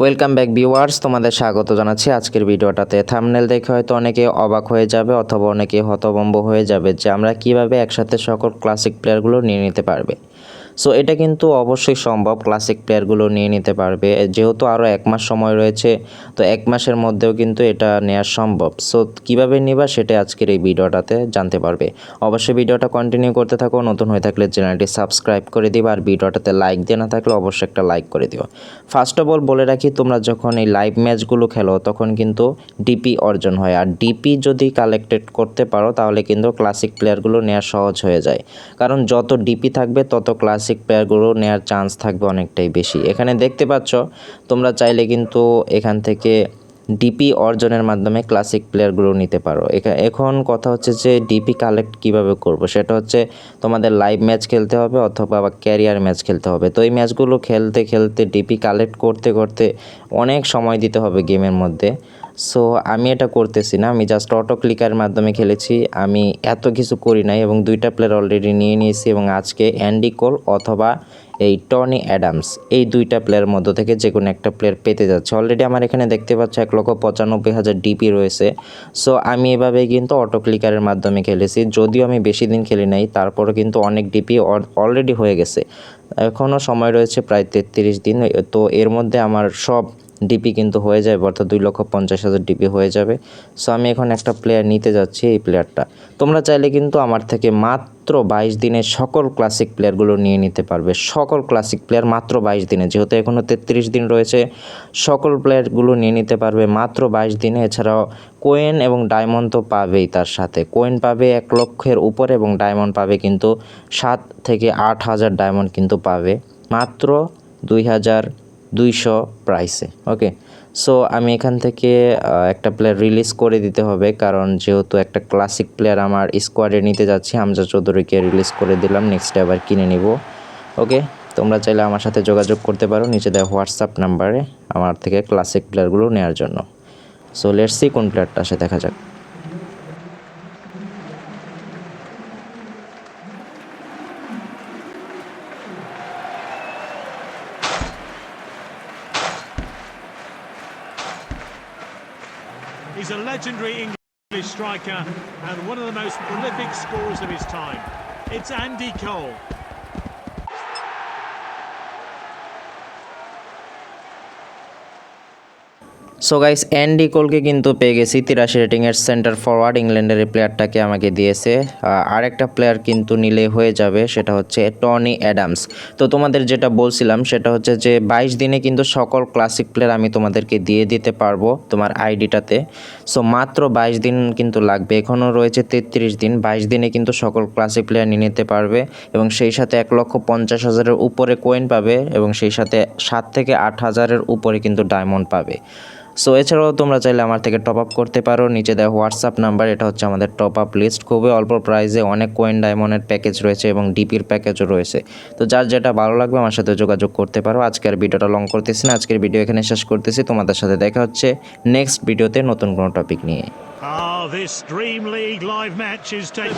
Welcome back viewers, তোমাদের স্বাগত জানাচ্ছি আজকের ভিডিওটাতে। থাম্বনেল দেখে হয়তো অনেকে অবাক হয়ে যাবে অথবা অনেকে হতভম্ব হয়ে যাবে যে আমরা কিভাবে একসাথে সকল ক্লাসিক প্লেয়ারগুলো নিয়ে নিতে পারবে। সো এটা কিন্তু অবশ্যই সম্ভব, ক্লাসিক প্লেয়ারগুলো নিয়ে নিতে পারবে। যেহেতু আরও 1 মাস সময় রয়েছে, তো 1 মাসের মধ্যেও কিন্তু এটা নেওয়া সম্ভব। সো কীভাবে নিবা সেটা আজকের এই ভিডিওটাতে জানতে পারবে। অবশ্যই ভিডিওটা কন্টিনিউ করতে থাকো। নতুন হয়ে থাকলে চ্যানেলটি সাবস্ক্রাইব করে দিবা, আর ভিডিওটাতে লাইক দিয়ে না থাকলে অবশ্যই একটা লাইক করে দিও। ফার্স্ট অফ অল বলে রাখি, তোমরা যখন এই লাইভ ম্যাচগুলো খেলো তখন কিন্তু ডিপি অর্জন হয়, আর ডিপি যদি কালেক্টেড করতে পারো তাহলে কিন্তু ক্লাসিক প্লেয়ারগুলো নেওয়া সহজ হয়ে যায়। কারণ যত ডিপি থাকবে তত ক্লাসিক প্লেয়ারগুলো নেওয়ার চান্স থাকবে অনেকটাই বেশি। এখানে দেখতে পাচ্ছ, তোমরা চাইলে কিন্তু এখান থেকে ডিপি অর্জনের মাধ্যমে ক্লাসিক প্লেয়ারগুলো নিতে পারো। এখন কথা হচ্ছে যে ডিপি কালেক্ট কিভাবে করব, সেটা হচ্ছে তোমাদের লাইভ ম্যাচ খেলতে হবে অথবা ক্যারিয়ার ম্যাচ খেলতে হবে। তো এই ম্যাচগুলো খেলতে খেলতে ডিপি কালেক্ট করতে করতে অনেক সময় দিতে হবে গেমের মধ্যে। সো আমি এটা করতেছি না, আমি জাস্ট অটো ক্লিকারের মাধ্যমে খেলেছি। আমি এত কিছু করি নাই এবং 2টা প্লেয়ার অলরেডি নিয়ে নিয়েছি এবং আজকে অ্যান্ডি কোল অথবা এই টনি অ্যাডামস, এই 2টা প্লেয়ারের মধ্য থেকে যে কোনো একটা প্লেয়ার পেতে যাচ্ছে। অলরেডি আমার এখানে দেখতে পাচ্ছ 1,95,000 ডিপি রয়েছে। সো আমি এভাবে কিন্তু অটো ক্লিকারের মাধ্যমে খেলেছি। যদিও আমি বেশি দিন খেলি নাই, তারপরও কিন্তু অনেক ডিপি অলরেডি হয়ে গেছে। এখনও সময় রয়েছে প্রায় 33 দিন। তো এর মধ্যে আমার সব ডিপি কিন্তু হয়ে যাবে, অর্থাৎ 2,50,000 ডিপি হয়ে যাবে। সো আমি এখন একটা প্লেয়ার নিতে যাচ্ছি, এই প্লেয়ারটা। তোমরা চাইলে কিন্তু আমার থেকে মাত্র 22 দিনে সকল ক্লাসিক প্লেয়ারগুলো নিয়ে নিতে পারবে। সকল ক্লাসিক প্লেয়ার মাত্র 22 দিনে, যেহেতু এখনও 33 দিন রয়েছে, সকল প্লেয়ারগুলো নিয়ে নিতে পারবে মাত্র 22 দিনে। এছাড়াও কোয়েন এবং ডায়মন্ড তো পাবেই, তার সাথে কোয়েন পাবে 1 লক্ষের উপরে এবং ডায়মন্ড পাবে কিন্তু 7 থেকে 8,000 ডায়মন্ড কিন্তু পাবে মাত্র 2,200 প্রাইসে। ওকে, সো আমি এখান থেকে একটা প্লেয়ার রিলিজ করে দিতে হবে, কারণ যেহেতু একটা ক্লাসিক প্লেয়ার আমার স্কোয়াডে নিতে যাচ্ছি। হামজা চৌধুরীকে রিলিজ করে দিলাম, নেক্সটে আবার কিনে নিব। ওকে, তোমরা চাইলে আমার সাথে যোগাযোগ করতে পারো নিচে দেওয়া হোয়াটসঅ্যাপ নাম্বারে আমার থেকে ক্লাসিক প্লেয়ারগুলো নেওয়ার জন্য। সো লেটস সি কোন প্লেয়ারটা আসে, দেখা যাক। He's a legendary English striker and one of the most prolific scorers of his time. It's Andy Cole. So guys, Andy কোলকে কিন্তু পেয়ে গেছি। 83 রেটিংয়ের সেন্টার ফরওয়ার্ড ইংল্যান্ডের এই প্লেয়ারটাকে আমাকে দিয়েছে। আরেকটা প্লেয়ার কিন্তু নিলে হয়ে যাবে, সেটা হচ্ছে টনি অ্যাডামস। তো তোমাদের যেটা বলছিলাম সেটা হচ্ছে যে 22 দিনে কিন্তু সকল ক্লাসিক প্লেয়ার আমি তোমাদেরকে দিয়ে দিতে পারবো তোমার আইডিটাতে। সো মাত্র 22 দিন কিন্তু লাগবে, এখনও রয়েছে 33 দিন। 22 দিনে কিন্তু সকল ক্লাসিক প্লেয়ার নিয়ে নিতে পারবে এবং সেই সাথে 1,50,000-এর উপরে কোয়েন পাবে এবং সেই সাথে 7 থেকে 8,000-এর উপরে কিন্তু ডায়মন্ড পাবে। সো এছাড়াও তোমরা চাইলে আমার থেকে টপ আপ করতে পারো, নিচে দেওয়া হোয়াটসঅ্যাপ নাম্বার, এটা হচ্ছে আমাদের টপ আপ লিস্ট। খুবই অল্প প্রাইসে অনেক কোয়েন ডায়মন্ডের প্যাকেজ রয়েছে এবং ডিপির প্যাকেজও রয়েছে। তো যার যেটা ভালো লাগবে আমার সাথে যোগাযোগ করতে পারো। আজকের ভিডিওটা লং করতেছি না, আজকের ভিডিও এখানে শেষ করতেছি। তোমাদের সাথে দেখা হচ্ছে নেক্সট ভিডিওতে নতুন কোনো টপিক নিয়ে। This Dream League live match is taking